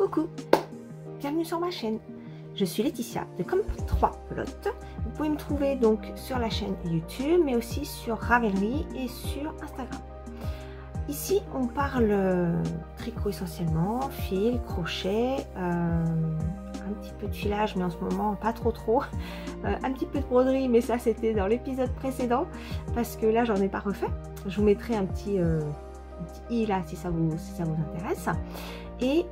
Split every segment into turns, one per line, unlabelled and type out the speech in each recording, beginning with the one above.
Coucou, bienvenue sur ma chaîne. Je suis Laetitia de Comme 3 Pelotes. Vous pouvez me trouver donc sur la chaîne YouTube, mais aussi sur Ravelry et sur Instagram. Ici, on parle tricot essentiellement, fil, crochet, un petit peu de filage, mais en ce moment pas trop. Un petit peu de broderie, mais ça c'était dans l'épisode précédent, parce que là j'en ai pas refait. Je vous mettrai un petit i là si ça vous intéresse. Et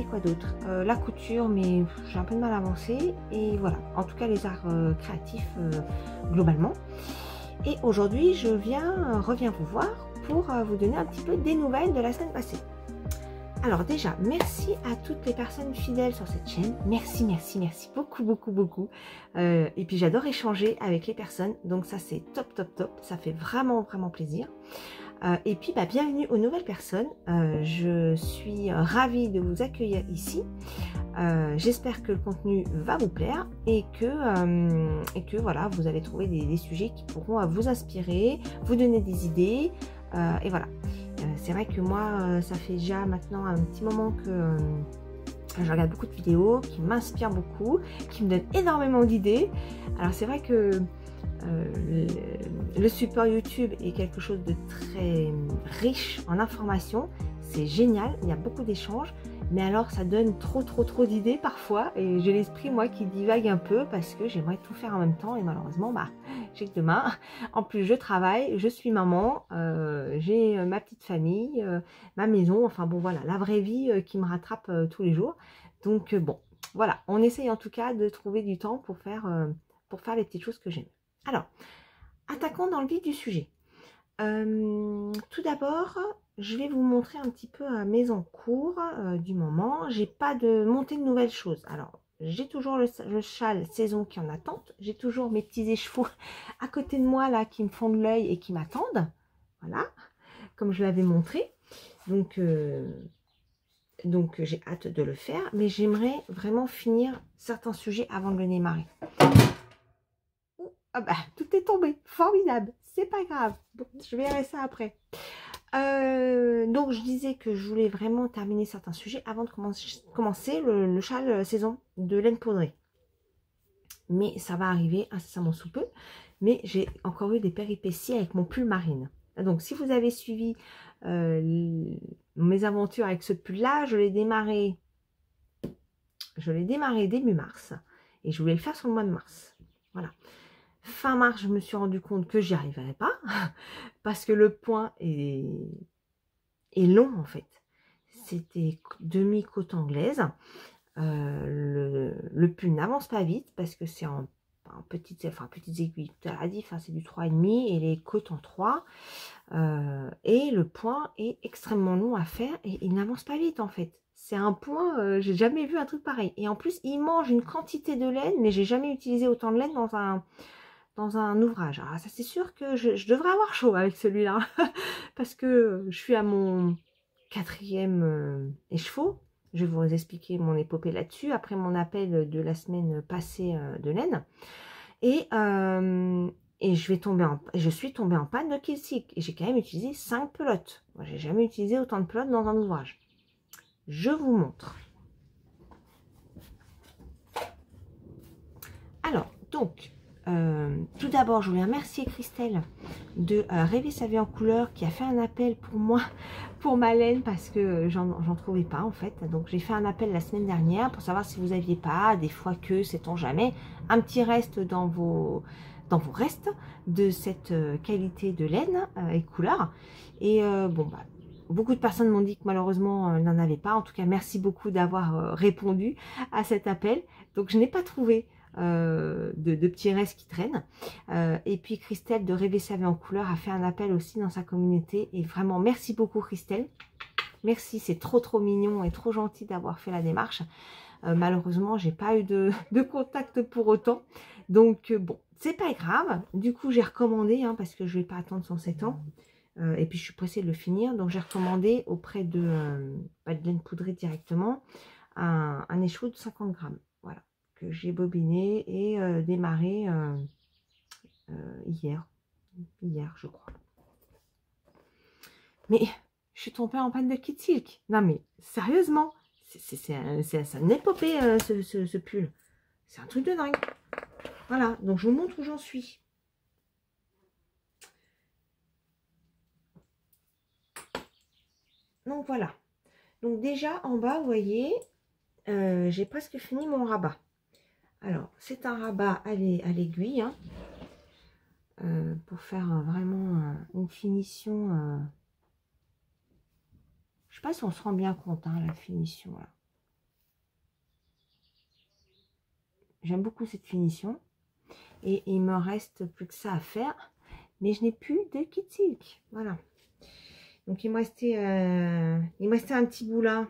quoi d'autre, la couture, mais j'ai un peu de mal à avancer. Et voilà, en tout cas les arts créatifs globalement. Et aujourd'hui je reviens vous voir pour vous donner un petit peu des nouvelles de la semaine passée. Alors déjà, merci à toutes les personnes fidèles sur cette chaîne. Merci beaucoup. Et puis j'adore échanger avec les personnes, donc ça c'est top. Ça fait vraiment plaisir. Et puis bienvenue aux nouvelles personnes. Je suis ravie de vous accueillir ici. J'espère que le contenu va vous plaire et que voilà, vous allez trouver des sujets qui pourront vous inspirer, vous donner des idées. Et voilà. C'est vrai que moi, ça fait déjà maintenant un petit moment que je regarde beaucoup de vidéos qui m'inspirent beaucoup, qui me donnent énormément d'idées. Alors c'est vrai que le support YouTube est quelque chose de très riche en informations. C'est génial, il y a beaucoup d'échanges, mais alors ça donne trop d'idées parfois, et j'ai l'esprit moi qui divague un peu parce que j'aimerais tout faire en même temps, et malheureusement j'ai que demain. En plus je travaille, je suis maman, j'ai ma petite famille, ma maison, enfin bon voilà, la vraie vie qui me rattrape tous les jours. Donc bon, voilà, on essaye en tout cas de trouver du temps pour faire les petites choses que j'aime. Alors, attaquons dans le vif du sujet. Tout d'abord, je vais vous montrer un petit peu mes encours du moment. J'ai pas monté de nouvelles choses. Alors, j'ai toujours le châle saison qui est en attente. J'ai toujours mes petits écheveaux à côté de moi là qui me font de l'œil et qui m'attendent. Voilà, comme je l'avais montré. Donc j'ai hâte de le faire. Mais j'aimerais vraiment finir certains sujets avant de le démarrer. Ah tout est tombé, formidable, c'est pas grave, bon, je verrai ça après. Donc je disais que je voulais vraiment terminer certains sujets avant de commencer le châle saison de laine poudrée. Mais ça va arriver incessamment sous peu, mais j'ai encore eu des péripéties avec mon pull marine. Donc si vous avez suivi mes aventures avec ce pull là, je l'ai démarré début mars, et je voulais le faire sur le mois de mars, voilà. Fin mars, je me suis rendu compte que j'y arriverais pas parce que le point est long en fait. C'était demi-côte anglaise. Le pull n'avance pas vite parce que c'est en petites aiguilles. Tout à la diff, c'est du 3,5 et les côtes en 3. Et le point est extrêmement long à faire et il n'avance pas vite en fait. C'est un point, j'ai jamais vu un truc pareil. Et en plus, il mange une quantité de laine, mais j'ai jamais utilisé autant de laine dans un ouvrage. Alors ça c'est sûr que je devrais avoir chaud avec celui-là parce que je suis à mon 4e écheveau. Je vais vous expliquer mon épopée là-dessus après mon appel de la semaine passée de laine, et je suis tombée en panne de Kilsick et j'ai quand même utilisé 5 pelotes. Moi j'ai jamais utilisé autant de pelotes dans un ouvrage. Je vous montre. Alors donc tout d'abord, je voulais remercier Christelle de Rêver sa vie en couleur qui a fait un appel pour moi, pour ma laine, parce que j'en trouvais pas en fait. Donc j'ai fait un appel la semaine dernière pour savoir si vous aviez pas, des fois que, sait-on jamais, un petit reste dans vos restes de cette qualité de laine et couleur. Et beaucoup de personnes m'ont dit que malheureusement n'en avaient pas. En tout cas, merci beaucoup d'avoir répondu à cet appel. Donc je n'ai pas trouvé de petits restes qui traînent, et puis Christelle de Rêver sa vie en couleur a fait un appel aussi dans sa communauté, et vraiment merci beaucoup Christelle, merci, c'est trop mignon et trop gentil d'avoir fait la démarche. Malheureusement j'ai pas eu de contact pour autant, donc bon, c'est pas grave. Du coup j'ai recommandé, parce que je vais pas attendre 107 ans, et puis je suis pressée de le finir, donc j'ai recommandé auprès de laine poudrée directement un écheveau de 50 grammes, voilà, que j'ai bobiné et démarré hier je crois. Mais je suis tombée en panne de Kilsick. Non mais sérieusement, C'est un épopée, ce pull. C'est un truc de dingue. Voilà, donc je vous montre où j'en suis. Donc voilà. Donc déjà, en bas, vous voyez, j'ai presque fini mon rabat. Alors, c'est un rabat à l'aiguille, hein, pour faire vraiment une finition. Je sais pas si on se rend bien compte, hein, la finition là. J'aime beaucoup cette finition. Et il me reste plus que ça à faire. Mais je n'ai plus de kit silk. Voilà. Donc il me restait un petit bout là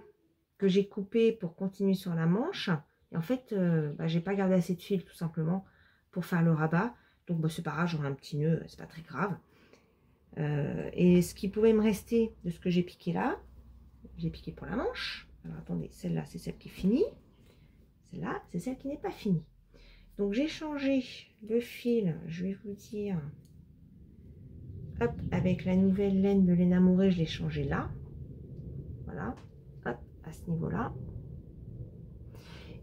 que j'ai coupé pour continuer sur la manche. Et en fait, j'ai pas gardé assez de fil tout simplement pour faire le rabat. Donc c'est pas grave, j'aurai un petit nœud, c'est pas très grave. Et ce qui pouvait me rester de ce que j'ai piqué là, j'ai piqué pour la manche. Alors attendez, celle-là, c'est celle qui est finie. Celle-là, c'est celle qui n'est pas finie. Donc j'ai changé le fil, je vais vous dire, hop, avec la nouvelle laine de Léna Mouret, je l'ai changé là. Voilà, hop, à ce niveau-là.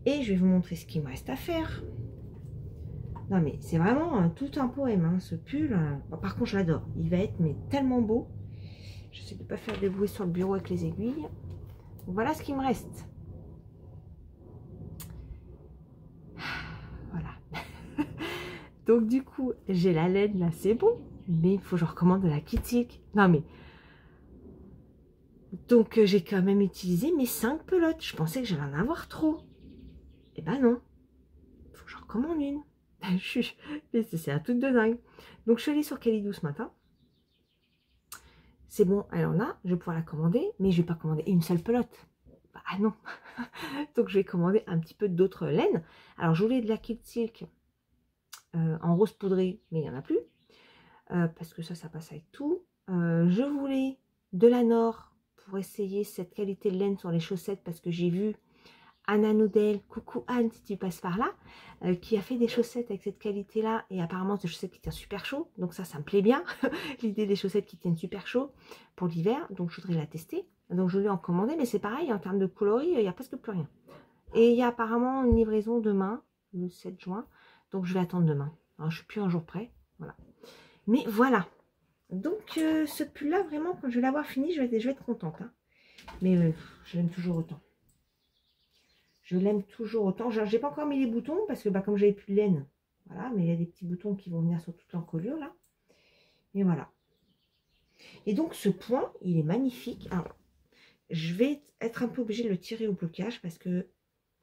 Et je vais vous montrer ce qu'il me reste à faire. Non mais c'est vraiment tout un poème, hein, ce pull. Bon, par contre, je l'adore. Il va être mais tellement beau. J'essaie de ne pas faire de bruit sur le bureau avec les aiguilles. Donc, voilà ce qu'il me reste. Voilà. Donc du coup, j'ai la laine là, c'est bon. Mais il faut que je recommande de la kit silk. Non mais... Donc j'ai quand même utilisé mes 5 pelotes. Je pensais que j'allais en avoir trop. Et ben non. Il faut que je recommande une. C'est un truc de dingue. Donc je suis allée sur Calidou ce matin. C'est bon, elle en a. Je vais pouvoir la commander. Mais je ne vais pas commander une seule pelote. Bah non. Donc je vais commander un petit peu d'autres laines. Alors je voulais de la kit silk en rose poudré. Mais il n'y en a plus. Parce que ça passe avec tout. Je voulais de la Nord pour essayer cette qualité de laine sur les chaussettes parce que j'ai vu Anna Noudel, coucou Anne si tu passes par là, qui a fait des chaussettes avec cette qualité là et apparemment des chaussettes qui tiennent super chaud, donc ça me plaît bien, l'idée des chaussettes qui tiennent super chaud pour l'hiver, donc je voudrais la tester, donc je vais en commander, mais c'est pareil, en termes de coloris, il n'y a presque plus rien. Et il y a apparemment une livraison demain, le 7 juin, donc je vais attendre demain, alors, je suis plus un jour près, voilà. Mais voilà. Donc ce pull là vraiment quand je vais l'avoir fini je vais être contente, hein. Mais je l'aime toujours autant. Je l'aime toujours autant. J'ai pas encore mis les boutons parce que comme j'avais plus de laine, voilà, mais il y a des petits boutons qui vont venir sur toute l'encolure là. Et voilà. Et donc ce point il est magnifique. Alors je vais être un peu obligée de le tirer au blocage parce que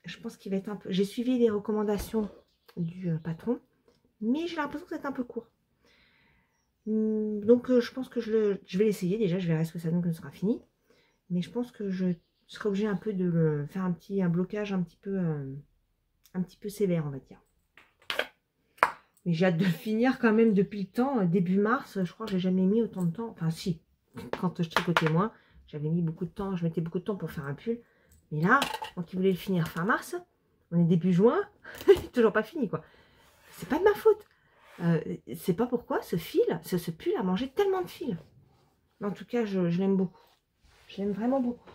je pense qu'il va être un peu... J'ai suivi les recommandations du patron, mais j'ai l'impression que c'est un peu court. Donc je pense que je vais l'essayer déjà, je verrai ce que ça donne quand ce sera fini. Mais je pense que je serai obligée un peu de le faire un blocage un petit peu sévère, on va dire. Mais j'ai hâte de le finir quand même depuis le temps, début mars, je crois que j'ai jamais mis autant de temps. Enfin si, quand je tricotais moi, j'avais mis beaucoup de temps, je mettais beaucoup de temps pour faire un pull. Mais là, moi qui voulais le finir fin mars, on est début juin, toujours pas fini quoi. C'est pas de ma faute. C'est pas pourquoi ce pull a mangé tellement de fil. Mais en tout cas, je l'aime beaucoup. Je l'aime vraiment beaucoup.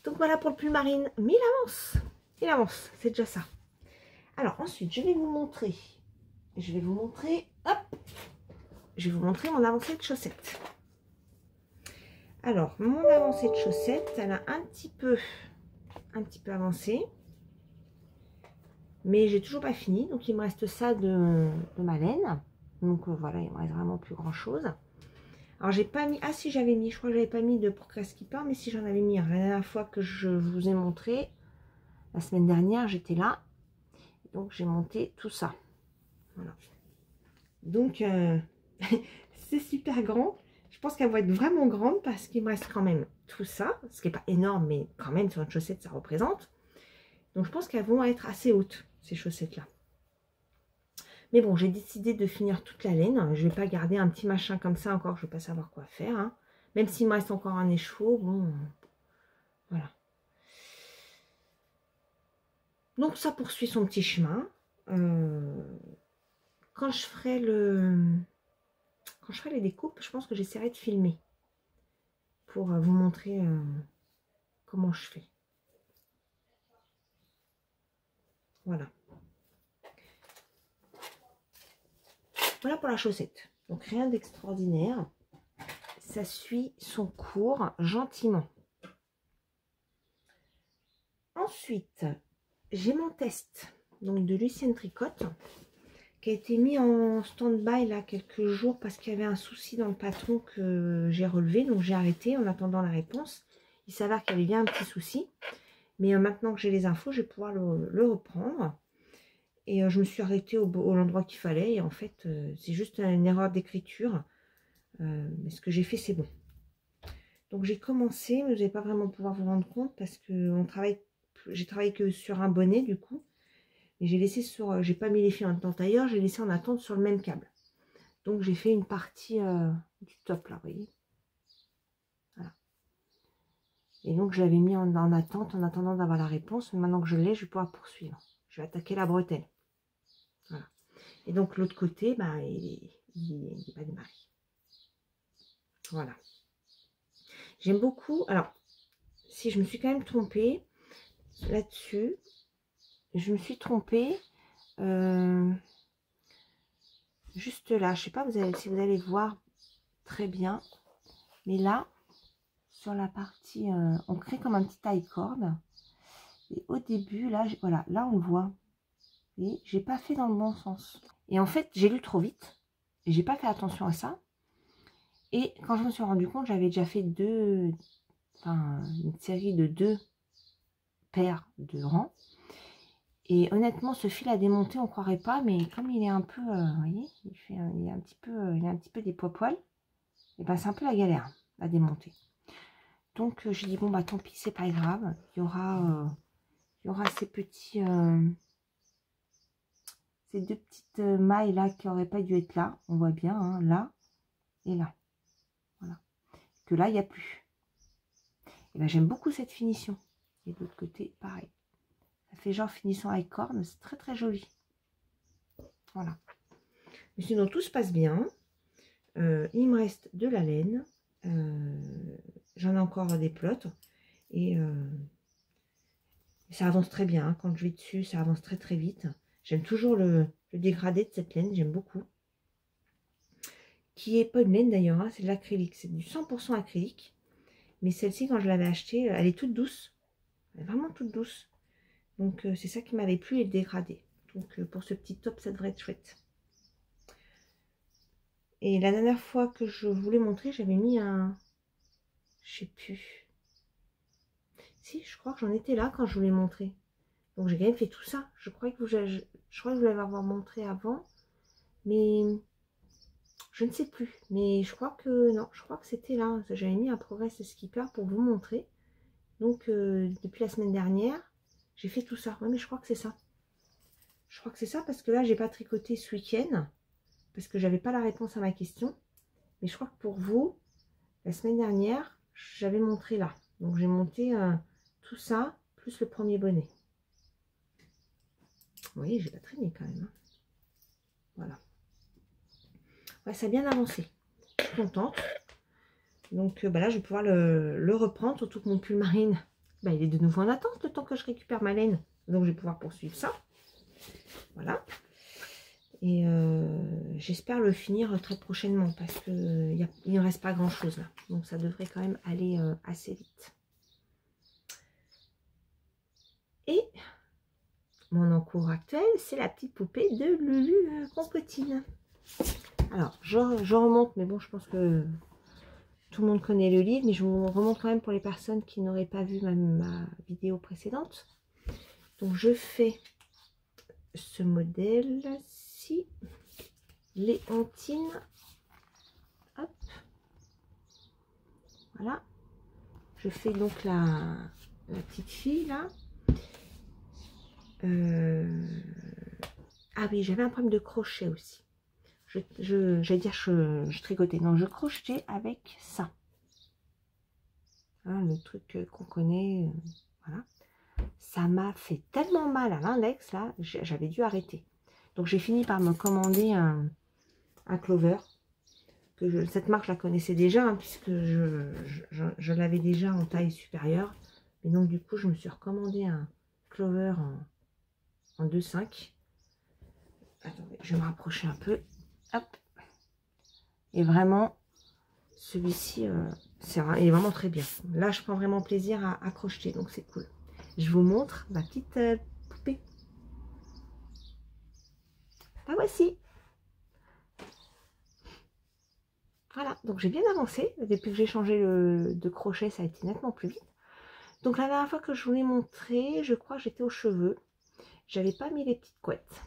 Donc voilà pour le pull marine. Mais il avance, c'est déjà ça. Alors ensuite, je vais vous montrer, hop, je vais vous montrer mon avancée de chaussettes. Alors, mon avancée de chaussettes, elle a un petit peu avancé. Mais j'ai toujours pas fini, donc il me reste ça de ma laine. Donc voilà, il me reste vraiment plus grand chose. Alors j'ai pas mis, ah si j'avais mis, je crois que j'avais pas mis de Procrea Skipper, mais si j'en avais mis, la dernière fois que je vous ai montré, la semaine dernière, j'étais là. Donc j'ai monté tout ça. Voilà. Donc c'est super grand. Je pense qu'elle va être vraiment grande parce qu'il me reste quand même tout ça, ce qui n'est pas énorme, mais quand même sur une chaussette ça représente. Donc je pense qu'elles vont être assez hautes, ces chaussettes-là. Mais bon, j'ai décidé de finir toute la laine. Je ne vais pas garder un petit machin comme ça encore, je ne vais pas savoir quoi faire, hein. Même s'il me reste encore un écheveau, bon, voilà. Donc ça poursuit son petit chemin. Quand je ferai les découpes, je pense que j'essaierai de filmer pour vous montrer comment je fais. Voilà. Voilà pour la chaussette. Donc rien d'extraordinaire. Ça suit son cours gentiment. Ensuite, j'ai mon test donc de Lucienne Tricotte qui a été mis en stand-by là quelques jours parce qu'il y avait un souci dans le patron que j'ai relevé. Donc j'ai arrêté en attendant la réponse. Il s'avère qu'il y avait bien un petit souci. Mais maintenant que j'ai les infos, je vais pouvoir le reprendre. Et je me suis arrêtée au l'endroit qu'il fallait. Et en fait, c'est juste une erreur d'écriture. Mais ce que j'ai fait, c'est bon. Donc j'ai commencé, mais vous n'allez pas vraiment pouvoir vous rendre compte parce que j'ai travaillé que sur un bonnet du coup. Et j'ai laissé sur, j'ai pas mis les fils en tailleur, j'ai laissé en attente sur le même câble. Donc j'ai fait une partie du top là, vous voyez. Voilà. Et donc je l'avais mis en attente en attendant d'avoir la réponse. Mais maintenant que je l'ai, je vais pouvoir poursuivre. Je vais attaquer la bretelle. Voilà. Et donc l'autre côté, bah, il n'est pas démarré. Voilà. J'aime beaucoup. Alors, si je me suis quand même trompée là-dessus, je me suis trompée juste là. Je sais pas si vous allez voir très bien, mais là, sur la partie, on crée comme un petit taille-corde. Et au début, là, voilà, là on le voit. Et j'ai pas fait dans le bon sens. Et en fait, j'ai lu trop vite. Et j'ai pas fait attention à ça. Et quand je me suis rendu compte, j'avais déjà fait une série de 2 paires de rangs. Et honnêtement, ce fil à démonter, on ne croirait pas, mais comme il est un peu, vous voyez, il a un petit peu des poils, et ben c'est un peu la galère à démonter. Donc j'ai dit bon bah tant pis, c'est pas grave, il y aura ces petits, ces 2 petites mailles là qui n'auraient pas dû être là, on voit bien, hein, là et là, voilà. Que là il n'y a plus. Et ben j'aime beaucoup cette finition. Et de l'autre côté, pareil. Ça fait genre finissant avec corne, c'est très très joli. Voilà. Mais sinon tout se passe bien. Il me reste de la laine. J'en ai encore des plots. Et ça avance très bien. Hein. Quand je vais dessus, ça avance très très vite. J'aime toujours le dégradé de cette laine, j'aime beaucoup. Qui est pas une laine d'ailleurs, hein, c'est de l'acrylique. C'est du 100% acrylique. Mais celle-ci, quand je l'avais achetée, elle est toute douce. Elle est vraiment toute douce. Donc c'est ça qui m'avait plu et le dégradé. Donc pour ce petit top, ça devrait être chouette. Et la dernière fois que je voulais montrer, j'avais mis un... Je sais plus. Si, je crois que j'en étais là quand je voulais montrer. Donc j'ai quand même fait tout ça. Je crois que je l'avais avoir montré avant. Mais je ne sais plus. Mais je crois que... Non, je crois que c'était là. J'avais mis un Progress Skipper pour vous montrer. Donc depuis la semaine dernière, j'ai fait tout ça. Ouais, mais je crois que c'est ça. Je crois que c'est ça parce que là, j'ai pas tricoté ce week-end. Parce que j'avais pas la réponse à ma question. Mais je crois que pour vous, la semaine dernière, j'avais montré là. Donc j'ai monté tout ça, plus le premier bonnet. Vous voyez, j'ai pas traîné quand même. Hein. Voilà. Ouais, ça a bien avancé. Je suis contente. Donc bah là, je vais pouvoir le reprendre. Surtout que mon pull marine, bah, il est de nouveau en attente le temps que je récupère ma laine. Donc je vais pouvoir poursuivre ça. Voilà. Et j'espère le finir très prochainement parce qu'il ne reste pas grand chose là. Donc ça devrait quand même aller assez vite. Et mon encours actuel, c'est la petite poupée de Lulu Compotine. Alors, je remonte, mais bon, je pense que tout le monde connaît le livre, mais je vous remonte quand même pour les personnes qui n'auraient pas vu ma vidéo précédente. Donc je fais ce modèle-ci. Léontine, hop, voilà, je fais donc la petite fille là. Ah oui, j'avais un problème de crochet aussi. J'allais dire je tricotais, non, je crochetais avec ça. Hein, le truc qu'on connaît, voilà. Ça m'a fait tellement mal à l'index là, j'avais dû arrêter. Donc j'ai fini par me commander un Clover. Cette marque, je la connaissais déjà, hein, puisque je l'avais déjà en taille supérieure. Et donc du coup je me suis recommandé un Clover en 2,5. Attendez, je vais me rapprocher un peu. Hop. Et vraiment, celui-ci, il est vraiment très bien. Là, je prends vraiment plaisir à crocheter, donc c'est cool. Je vous montre ma petite poupée. La voici. Voilà, donc j'ai bien avancé. Depuis que j'ai changé de crochet, ça a été nettement plus vite. Donc la dernière fois que je vous l'ai montré, je crois que j'étais aux cheveux. J'avais pas mis les petites couettes.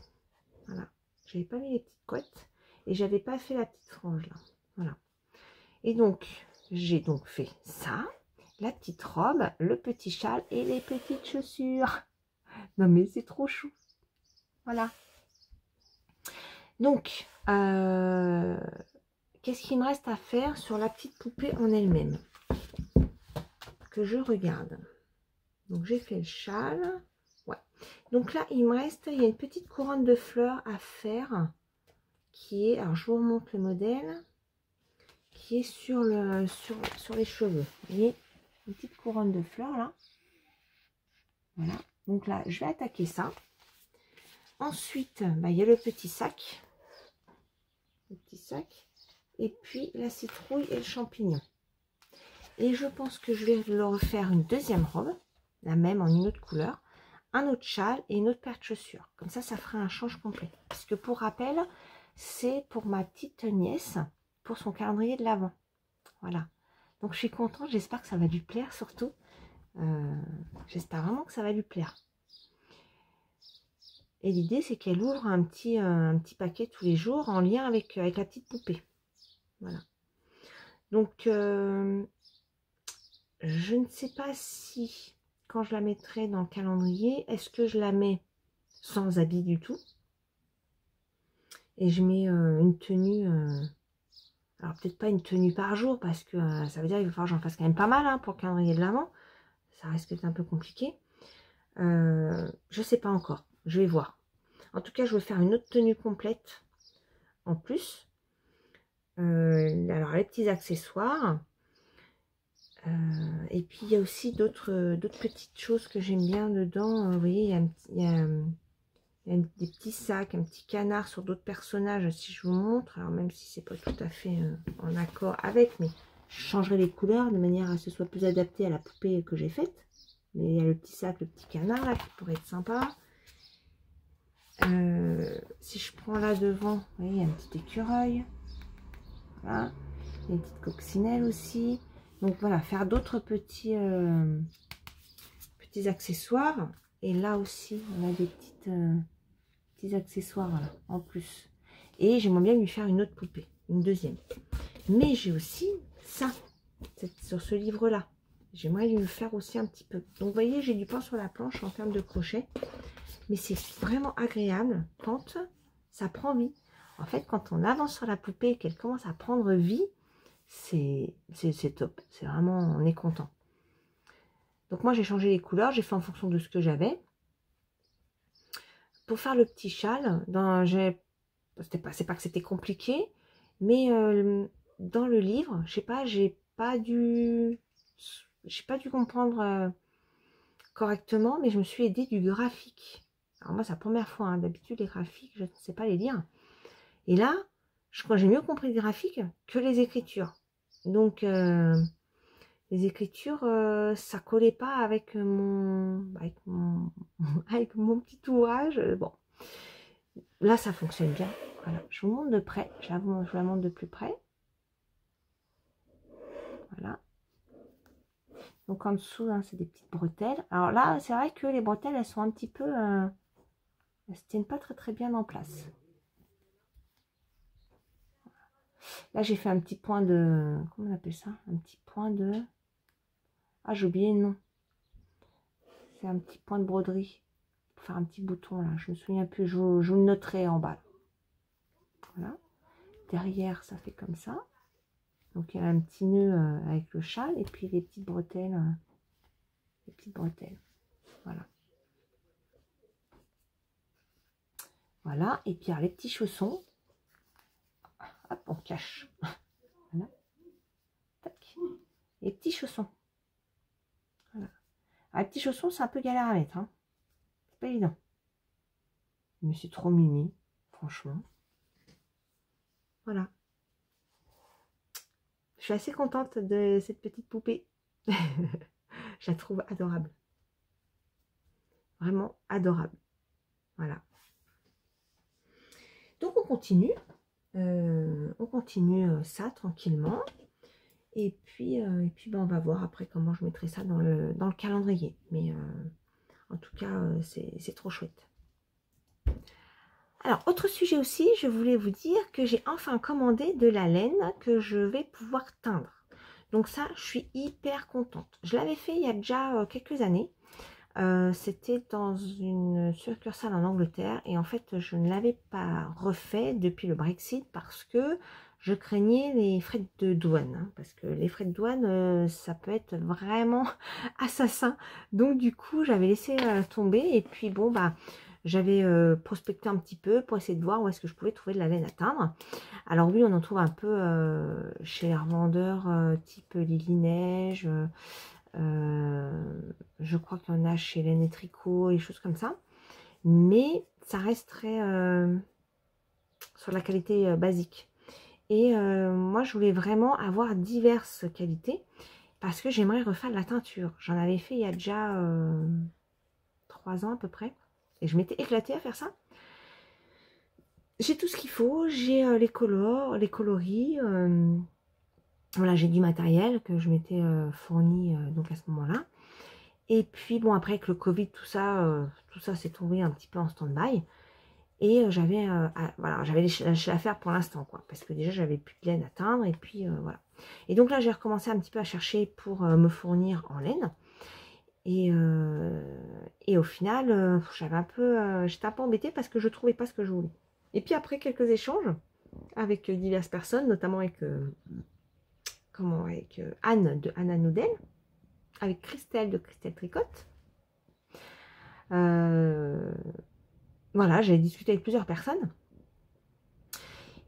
Voilà, j'avais pas mis les petites couettes. Et j'avais pas fait la petite frange là. Voilà. Et donc, j'ai donc fait ça, la petite robe, le petit châle et les petites chaussures. Non mais c'est trop chou. Voilà. Donc, qu'est-ce qu'il me reste à faire sur la petite poupée en elle-même? Que je regarde. Donc, j'ai fait le châle. Ouais. Donc là, il me reste, il y a une petite couronne de fleurs à faire. Qui est, alors je vous remonte le modèle. Qui est sur les cheveux. Vous voyez, une petite couronne de fleurs là. Voilà. Donc là, je vais attaquer ça. Ensuite, bah, il y a le petit sac. Le petit sac. Et puis la citrouille et le champignon. Et je pense que je vais leur refaire une deuxième robe. La même en une autre couleur. Un autre châle et une autre paire de chaussures. Comme ça fera un change complet. Parce que pour rappel, c'est pour ma petite nièce. Pour son calendrier de l'Avent. Voilà. Donc je suis contente. J'espère que ça va lui plaire surtout. J'espère vraiment que ça va lui plaire. Et l'idée, c'est qu'elle ouvre un petit paquet tous les jours en lien avec la petite poupée. Voilà. Donc, je ne sais pas si, quand je la mettrai dans le calendrier, est-ce que je la mets sans habit du tout? Et je mets une tenue, alors peut-être pas une tenue par jour, parce que ça veut dire qu'il va falloir que j'en fasse quand même pas mal hein, pour le calendrier de l'Avent. Ça risque d'être un peu compliqué. Je sais pas encore, je vais voir. En tout cas, je vais faire une autre tenue complète en plus. Alors, les petits accessoires. Et puis, il y a aussi d'autres petites choses que j'aime bien dedans. Vous voyez, il y a des petits sacs, un petit canard sur d'autres personnages, si je vous montre. Alors, même si c'est pas tout à fait en accord avec, mais je changerai les couleurs de manière à ce que ce soit plus adapté à la poupée que j'ai faite. Mais il y a le petit sac, le petit canard, là, qui pourrait être sympa. Si je prends là devant, vous voyez, il y a un petit écureuil. Voilà. Il y a une petite coccinelle aussi. Donc voilà, faire d'autres petits accessoires. Et là aussi, on a des petits accessoires voilà, en plus. Et j'aimerais bien lui faire une autre poupée, une deuxième. Mais j'ai aussi ça, sur ce livre-là. J'aimerais lui faire aussi un petit peu. Donc vous voyez, j'ai du pain sur la planche en termes de crochet. Mais c'est vraiment agréable quand ça prend vie. En fait, quand on avance sur la poupée et qu'elle commence à prendre vie, c'est top. C'est vraiment, on est content. Donc moi, j'ai changé les couleurs. J'ai fait en fonction de ce que j'avais. Pour faire le petit châle, c'est pas que c'était compliqué, mais dans le livre, je sais pas, j'ai pas dû comprendre correctement, mais je me suis aidée du graphique. Alors moi, c'est la première fois, hein. D'habitude, les graphiques, je ne sais pas les lire. Et là, je crois que j'ai mieux compris le graphique que les écritures. Donc, les écritures, ça collait pas avec avec mon petit ouvrage. Bon, là, ça fonctionne bien. Voilà, je vous montre de près. Je vous la montre de plus près. Voilà. Donc, en dessous, hein, c'est des petites bretelles. Alors là, c'est vrai que les bretelles, elles sont un petit peu... elles se tiennent pas très bien en place. Là, j'ai fait un petit point de... Comment on appelle ça? Un petit point de... Ah, j'ai oublié le nom. C'est un petit point de broderie. Pour faire un petit bouton, là. Je me souviens plus. Je vous le noterai en bas. Voilà. Derrière, ça fait comme ça. Donc, il y a un petit nœud avec le châle. Et puis, les petites bretelles. Les petites bretelles. Voilà. Voilà. Et puis, alors, les petits chaussons. Hop, on cache. Voilà. Tac. Les petits chaussons. Voilà. Les petits chaussons, c'est un peu galère à mettre. Hein. C'est pas évident. Mais c'est trop mimi, franchement. Voilà. Je suis assez contente de cette petite poupée. Je la trouve adorable. Vraiment adorable. Voilà. Donc on continue. Ça tranquillement. Et puis ben, on va voir après comment je mettrai ça dans le calendrier. Mais en tout cas, c'est trop chouette. Alors, autre sujet aussi, je voulais vous dire que j'ai enfin commandé de la laine que je vais pouvoir teindre. Donc ça, je suis hyper contente. Je l'avais fait il y a déjà quelques années. C'était dans une succursale en Angleterre et en fait, je ne l'avais pas refait depuis le Brexit parce que je craignais les frais de douane. Hein, parce que les frais de douane, ça peut être vraiment assassin. Donc du coup, j'avais laissé tomber et puis bon, bah... J'avais prospecté un petit peu pour essayer de voir où est-ce que je pouvais trouver de la laine à teindre. Alors oui, on en trouve un peu chez les revendeurs type Lily Neige. Je crois qu'il y en a chez Laine et Tricot et choses comme ça. Mais ça reste très sur la qualité basique. Et moi, je voulais vraiment avoir diverses qualités parce que j'aimerais refaire de la teinture. J'en avais fait il y a déjà 3 ans à peu près. Et je m'étais éclatée à faire ça. J'ai tout ce qu'il faut. J'ai les coloris. Voilà, j'ai du matériel que je m'étais fourni donc à ce moment-là. Et puis, bon, après, avec le Covid, tout ça s'est tombé un petit peu en stand-by. Et j'avais voilà, lâché l'affaire pour l'instant, quoi. Parce que déjà, j'avais plus de laine à teindre. Et puis, voilà. Et donc là, j'ai recommencé un petit peu à chercher pour me fournir en laine. Et au final, j'étais un peu embêtée parce que je ne trouvais pas ce que je voulais. Et puis après quelques échanges avec diverses personnes, notamment avec, Anne de Anna Noudel, avec Christelle de Christelle Tricotte. Voilà, j'ai discuté avec plusieurs personnes.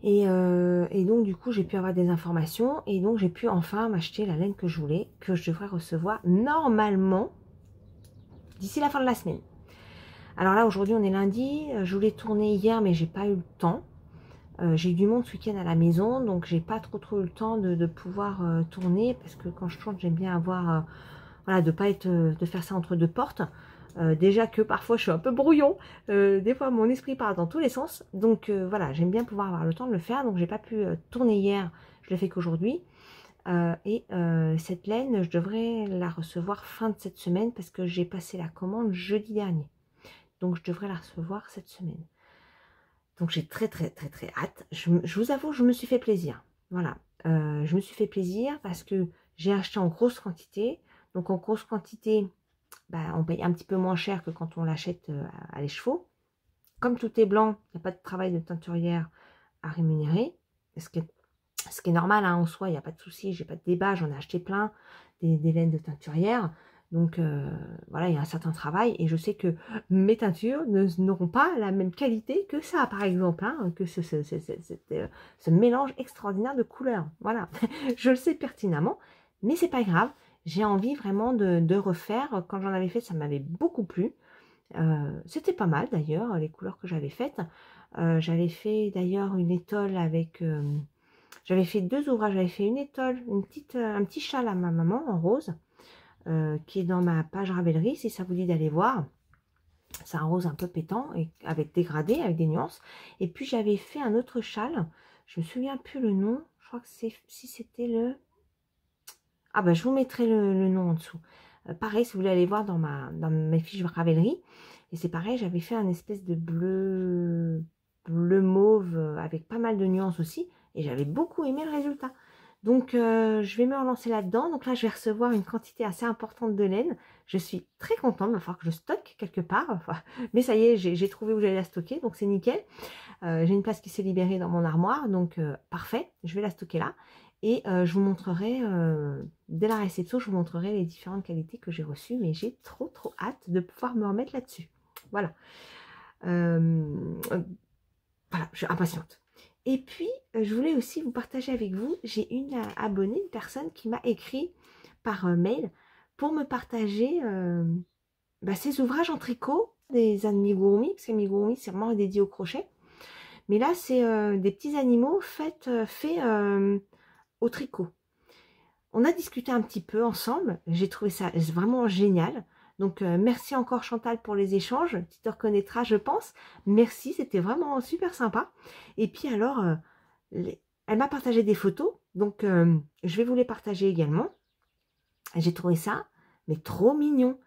Et donc du coup, j'ai pu avoir des informations et donc j'ai pu enfin m'acheter la laine que je voulais, que je devrais recevoir normalement d'ici la fin de la semaine. Alors là, aujourd'hui, on est lundi. Je voulais tourner hier, mais j'ai pas eu le temps. J'ai eu du monde ce week-end à la maison, donc j'ai pas trop eu le temps de pouvoir tourner. Parce que quand je tourne, j'aime bien avoir... voilà, de faire ça entre deux portes. Déjà que parfois, je suis un peu brouillon. Des fois, mon esprit part dans tous les sens. Donc voilà, j'aime bien pouvoir avoir le temps de le faire. Donc j'ai pas pu tourner hier. Je l'ai fait qu'aujourd'hui. Cette laine, je devrais la recevoir fin de cette semaine parce que j'ai passé la commande jeudi dernier. Donc je devrais la recevoir cette semaine. Donc j'ai très hâte. Je vous avoue, je me suis fait plaisir. Voilà. Je me suis fait plaisir parce que j'ai acheté en grosse quantité. Donc en grosse quantité, bah, on paye un petit peu moins cher que quand on l'achète à l'écheveau. Comme tout est blanc, il n'y a pas de travail de teinturière à rémunérer. Ce qui est normal hein, en soi, il n'y a pas de souci, j'ai pas de débat, j'en ai acheté plein, des laines de teinturière. Donc voilà, il y a un certain travail et je sais que mes teintures n'auront pas la même qualité que ça, par exemple, hein, que ce mélange extraordinaire de couleurs. Voilà, je le sais pertinemment, mais c'est pas grave. J'ai envie vraiment de refaire. Quand j'en avais fait, ça m'avait beaucoup plu. C'était pas mal d'ailleurs, les couleurs que j'avais faites. J'avais fait d'ailleurs une étole avec... j'avais fait 2 ouvrages. J'avais fait une étole, un petit châle à ma maman en rose. Qui est dans ma page Ravelry, si ça vous dit d'aller voir. C'est un rose un peu pétant, et avec dégradé, avec des nuances. Et puis j'avais fait un autre châle, je me souviens plus le nom, je crois que c'est, si c'était le... Ah ben je vous mettrai le nom en dessous. Pareil, si vous voulez aller voir dans mes fiches Ravelry. Et c'est pareil, j'avais fait un espèce de bleu mauve, avec pas mal de nuances aussi. Et j'avais beaucoup aimé le résultat. Donc, je vais me relancer là-dedans. Donc là, je vais recevoir une quantité assez importante de laine. Je suis très contente. Il va falloir que je stocke quelque part. Enfin, mais ça y est, j'ai trouvé où j'allais la stocker. Donc, c'est nickel. J'ai une place qui s'est libérée dans mon armoire. Donc, parfait. Je vais la stocker là. Et je vous montrerai, dès la réception, je vous montrerai les différentes qualités que j'ai reçues. Mais j'ai trop hâte de pouvoir me remettre là-dessus. Voilà. Voilà, je suis impatiente. Et puis, je voulais aussi vous partager avec vous, j'ai une abonnée, une personne qui m'a écrit par mail pour me partager ces ouvrages en tricot des amigurumi, parce que amigurumi c'est vraiment dédié au crochet. Mais là, c'est des petits animaux faits au tricot. On a discuté un petit peu ensemble. J'ai trouvé ça vraiment génial. Donc, merci encore Chantal pour les échanges. Tu te reconnaîtras, je pense. Merci, c'était vraiment super sympa. Et puis alors, elle m'a partagé des photos. Donc, je vais vous les partager également. J'ai trouvé ça, mais trop mignon.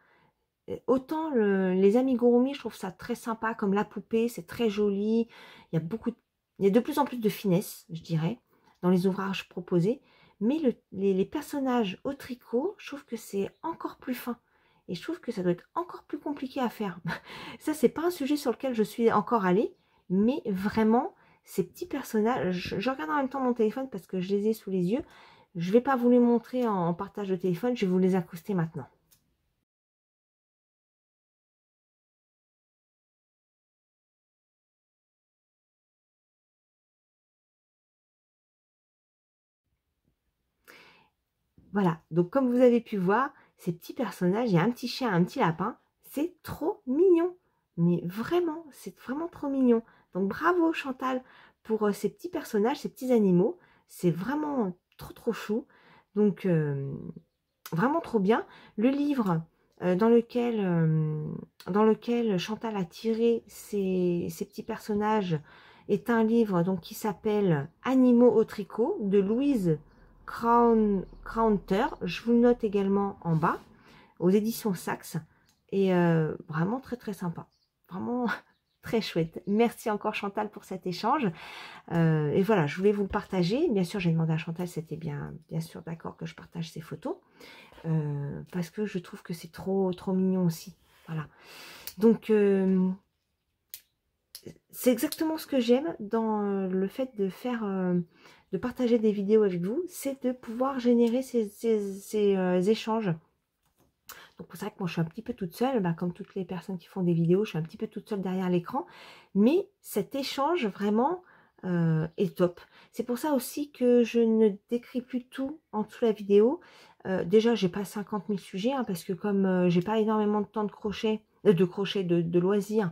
Autant les amigurumi, je trouve ça très sympa, comme la poupée, c'est très joli. Il y a de plus en plus de finesse, je dirais, dans les ouvrages proposés. Mais les personnages au tricot, je trouve que c'est encore plus fin. Et je trouve que ça doit être encore plus compliqué à faire. Ça, c'est pas un sujet sur lequel je suis encore allée. Mais vraiment, ces petits personnages... Je regarde en même temps mon téléphone parce que je les ai sous les yeux. Je vais pas vous les montrer en partage de téléphone. Je vais vous les accoster maintenant. Voilà, donc comme vous avez pu voir, ces petits personnages, il y a un petit chien, un petit lapin, c'est trop mignon. Mais vraiment, c'est vraiment trop mignon. Donc bravo Chantal pour ces petits personnages, ces petits animaux. C'est vraiment trop chou. Donc vraiment trop bien. Le livre dans lequel Chantal a tiré ces petits personnages est un livre donc, qui s'appelle Animaux au tricot de Louise Kraunter. Je vous le note également en bas, aux éditions Saxe. Et vraiment très sympa. Vraiment très chouette. Merci encore Chantal pour cet échange. Et voilà, je voulais vous le partager. Bien sûr, j'ai demandé à Chantal, c'était bien sûr d'accord que je partage ces photos. Parce que je trouve que c'est trop mignon aussi. Voilà. Donc, c'est exactement ce que j'aime dans le fait de faire... de partager des vidéos avec vous, c'est de pouvoir générer ces échanges. Donc c'est vrai que moi je suis un petit peu toute seule, comme toutes les personnes qui font des vidéos, je suis un petit peu toute seule derrière l'écran, mais cet échange vraiment est top. C'est pour ça aussi que je ne décris plus tout en dessous de la vidéo. Déjà j'ai pas 50 000 sujets, parce que comme j'ai pas énormément de temps de crochet, de loisirs,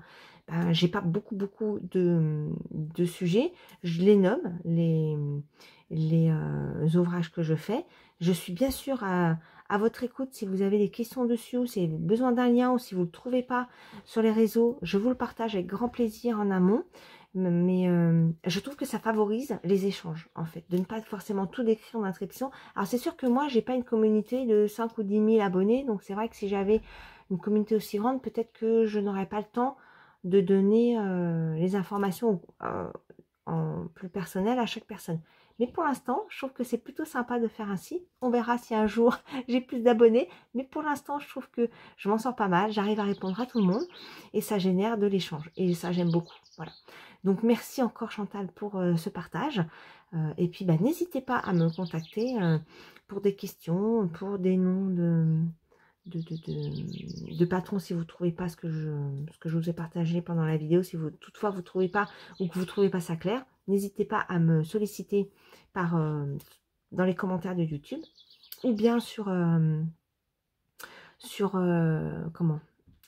j'ai pas beaucoup de sujets. Je les nomme, les ouvrages que je fais. Je suis bien sûr à votre écoute si vous avez des questions dessus, ou si vous avez besoin d'un lien, ou si vous ne le trouvez pas sur les réseaux, je vous le partage avec grand plaisir en amont. Mais je trouve que ça favorise les échanges, en fait, de ne pas forcément tout décrire en inscription. Alors c'est sûr que moi, j'ai pas une communauté de 5 ou 10 000 abonnés, donc c'est vrai que si j'avais une communauté aussi grande, peut-être que je n'aurais pas le temps de donner les informations en plus personnelles à chaque personne. Mais pour l'instant, je trouve que c'est plutôt sympa de faire ainsi. On verra si un jour j'ai plus d'abonnés. Mais pour l'instant, je trouve que je m'en sors pas mal. J'arrive à répondre à tout le monde. Et ça génère de l'échange. Et ça, j'aime beaucoup. Voilà. Donc, merci encore Chantal pour ce partage. Et puis, n'hésitez pas à me contacter pour des questions, pour des noms de patrons si vous ne trouvez pas ce que je vous ai partagé pendant la vidéo. Si toutefois vous ne trouvez pas ou que vous ne trouvez pas ça clair, n'hésitez pas à me solliciter dans les commentaires de YouTube ou bien sur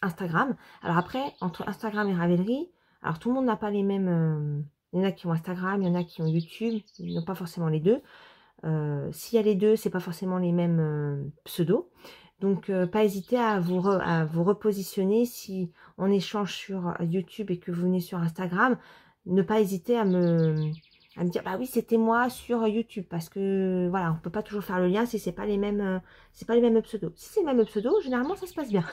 Instagram. Alors après, entre Instagram et Ravelry, alors tout le monde n'a pas les mêmes... il y en a qui ont Instagram, il y en a qui ont YouTube, ils n'ont pas forcément les deux. S'il y a les deux, c'est pas forcément les mêmes pseudos. Donc, pas hésiter à vous repositionner si on échange sur YouTube et que vous venez sur Instagram. Ne pas hésiter à me dire, bah oui, c'était moi sur YouTube. Parce que, voilà, on peut pas toujours faire le lien si c'est pas les mêmes pseudos. Si c'est les mêmes pseudos, généralement, ça se passe bien.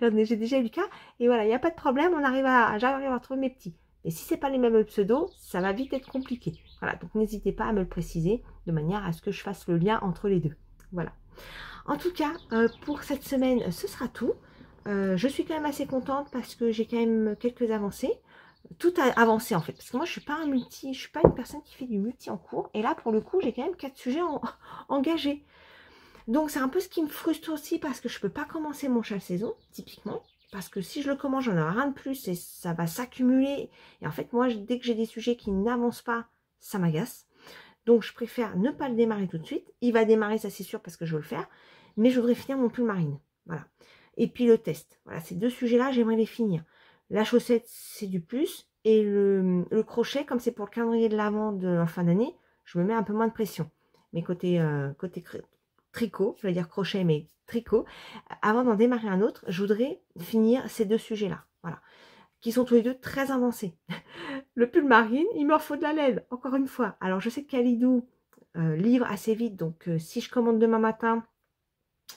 J'ai déjà eu le cas. Et voilà, il n'y a pas de problème, j'arrive à retrouver mes petits. Et si c'est pas les mêmes pseudos, ça va vite être compliqué. Voilà, donc n'hésitez pas à me le préciser de manière à ce que je fasse le lien entre les deux. Voilà. En tout cas, pour cette semaine, ce sera tout. Je suis quand même assez contente parce que j'ai quand même quelques avancées. Tout a avancé en fait. Parce que moi, je suis pas une personne qui fait du multi en cours. Et là, pour le coup, j'ai quand même 4 sujets engagés. Donc, c'est un peu ce qui me frustre aussi parce que je peux pas commencer mon châle saison, typiquement. Parce que si je le commence, j'en aurai rien de plus et ça va s'accumuler. Et en fait, moi, dès que j'ai des sujets qui n'avancent pas, ça m'agace. Donc, je préfère ne pas le démarrer tout de suite. Il va démarrer, ça c'est sûr, parce que je veux le faire. mais je voudrais finir mon pull marine. Voilà. Et puis le test. Voilà, ces deux sujets-là, j'aimerais les finir. La chaussette, c'est du plus. Et le crochet, comme c'est pour le calendrier de l'avant de la fin d'année, je me mets un peu moins de pression. Mais côté tricot, je vais dire crochet, mais tricot, avant d'en démarrer un autre, je voudrais finir ces deux sujets-là. Voilà. Qui sont tous les deux très avancés. Le pull marine, il me faut de la laine, encore une fois. Alors, je sais que Kalidou livre assez vite, donc si je commande demain matin,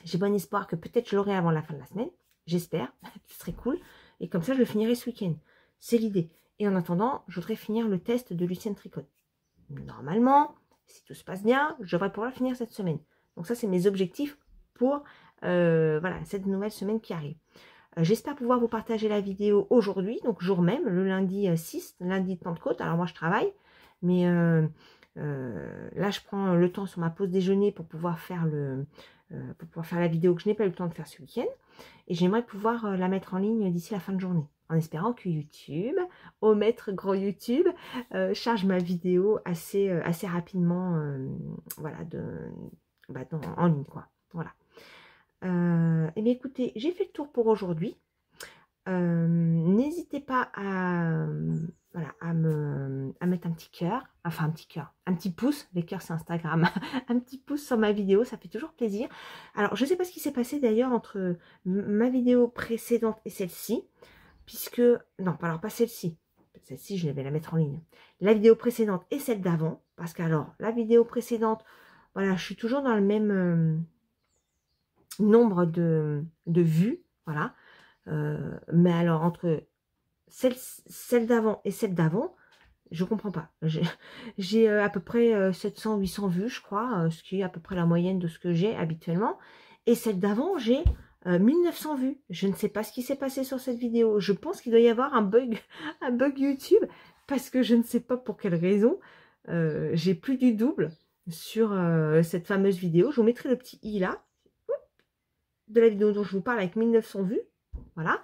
j'ai bon espoir que peut-être je l'aurai avant la fin de la semaine. J'espère, ce serait cool. Et comme ça, je le finirai ce week-end. C'est l'idée. Et en attendant, je voudrais finir le test de Lucienne Tricot. Normalement, si tout se passe bien, je devrais pouvoir le finir cette semaine. Donc ça, c'est mes objectifs pour voilà, cette nouvelle semaine qui arrive. J'espère pouvoir vous partager la vidéo aujourd'hui, donc jour même, le lundi 6, lundi de Pentecôte. Alors moi, je travaille, mais là, je prends le temps sur ma pause déjeuner pour pouvoir faire la vidéo que je n'ai pas eu le temps de faire ce week-end. Et j'aimerais pouvoir la mettre en ligne d'ici la fin de journée, en espérant que YouTube, au maître grand YouTube, charge ma vidéo assez rapidement, voilà, en ligne, quoi. Voilà. Et bien écoutez, j'ai fait le tour pour aujourd'hui. N'hésitez pas à mettre un petit cœur, enfin un petit pouce, les cœurs c'est Instagram, un petit pouce sur ma vidéo, ça fait toujours plaisir. Alors je ne sais pas ce qui s'est passé d'ailleurs entre ma vidéo précédente et celle-ci, puisque, non, alors pas celle-ci je vais la mettre en ligne, la vidéo précédente et celle d'avant, parce que alors la vidéo précédente, voilà, je suis toujours dans le même nombre de vues, voilà, mais alors entre celle d'avant et celle d'avant, je comprends pas. J'ai à peu près 700-800 vues, je crois, ce qui est à peu près la moyenne de ce que j'ai habituellement. Et celle d'avant, j'ai 1900 vues. Je ne sais pas ce qui s'est passé sur cette vidéo. Je pense qu'il doit y avoir un bug YouTube, parce que je ne sais pas pour quelle raison. J'ai plus du double sur cette fameuse vidéo. Je vous mettrai le petit i là, de la vidéo dont je vous parle avec 1900 vues. Voilà.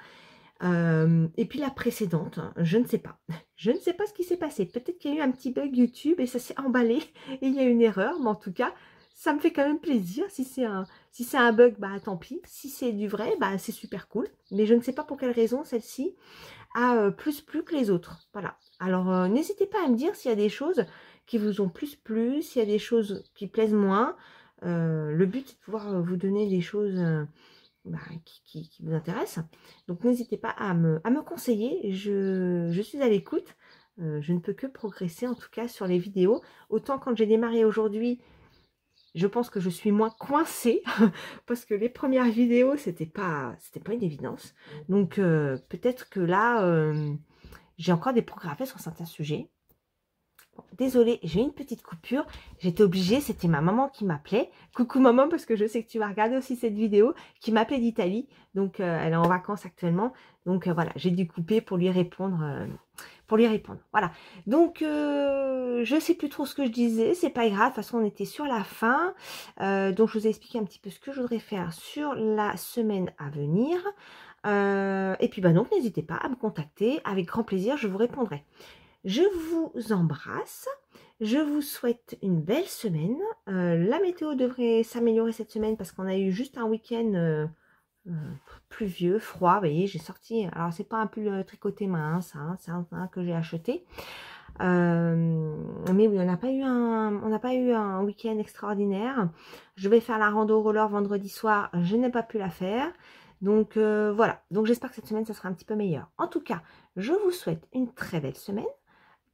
Et puis la précédente, je ne sais pas. Je ne sais pas ce qui s'est passé. Peut-être qu'il y a eu un petit bug YouTube et ça s'est emballé et il y a une erreur. Mais en tout cas, ça me fait quand même plaisir. Si c'est un bug, bah tant pis. Si c'est du vrai, bah c'est super cool. Mais je ne sais pas pour quelle raison celle-ci a plus plu que les autres. Voilà. Alors, n'hésitez pas à me dire s'il y a des choses qui vous ont plus plu, s'il y a des choses qui plaisent moins. Le but, c'est de pouvoir vous donner des choses qui vous intéressent. Donc, n'hésitez pas à me conseiller. Je suis à l'écoute. Je ne peux que progresser, en tout cas, sur les vidéos. Autant quand j'ai démarré aujourd'hui, je pense que je suis moins coincée parce que les premières vidéos, c'était pas une évidence. Donc, peut-être que là, j'ai encore des progrès à faire sur certains sujets. Désolée, j'ai une petite coupure, j'étais obligée, c'était ma maman qui m'appelait. Coucou maman, parce que je sais que tu vas regarder aussi cette vidéo, qui m'appelait d'Italie. Donc elle est en vacances actuellement. Donc voilà, j'ai dû couper pour lui répondre. Voilà. Donc je sais plus trop ce que je disais, c'est pas grave, de toute façon on était sur la fin. Donc je vous ai expliqué un petit peu ce que je voudrais faire sur la semaine à venir. Et puis donc n'hésitez pas à me contacter, avec grand plaisir, je vous répondrai. Je vous embrasse, je vous souhaite une belle semaine. La météo devrait s'améliorer cette semaine parce qu'on a eu juste un week-end pluvieux, froid. Vous voyez, j'ai sorti, alors c'est pas un pull tricoté main, ça, hein, c'est un que j'ai acheté. Mais oui, on n'a pas eu un week-end extraordinaire. Je vais faire la rando roller vendredi soir, je n'ai pas pu la faire. Donc voilà, donc j'espère que cette semaine, ça sera un petit peu meilleur. En tout cas, je vous souhaite une très belle semaine.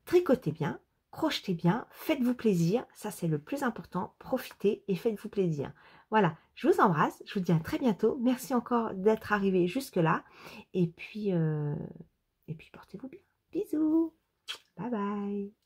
Tricotez bien, crochetez bien, faites-vous plaisir, ça c'est le plus important, profitez et faites-vous plaisir. Voilà, je vous embrasse, je vous dis à très bientôt, merci encore d'être arrivé jusque-là, et puis portez-vous bien, bisous, bye bye.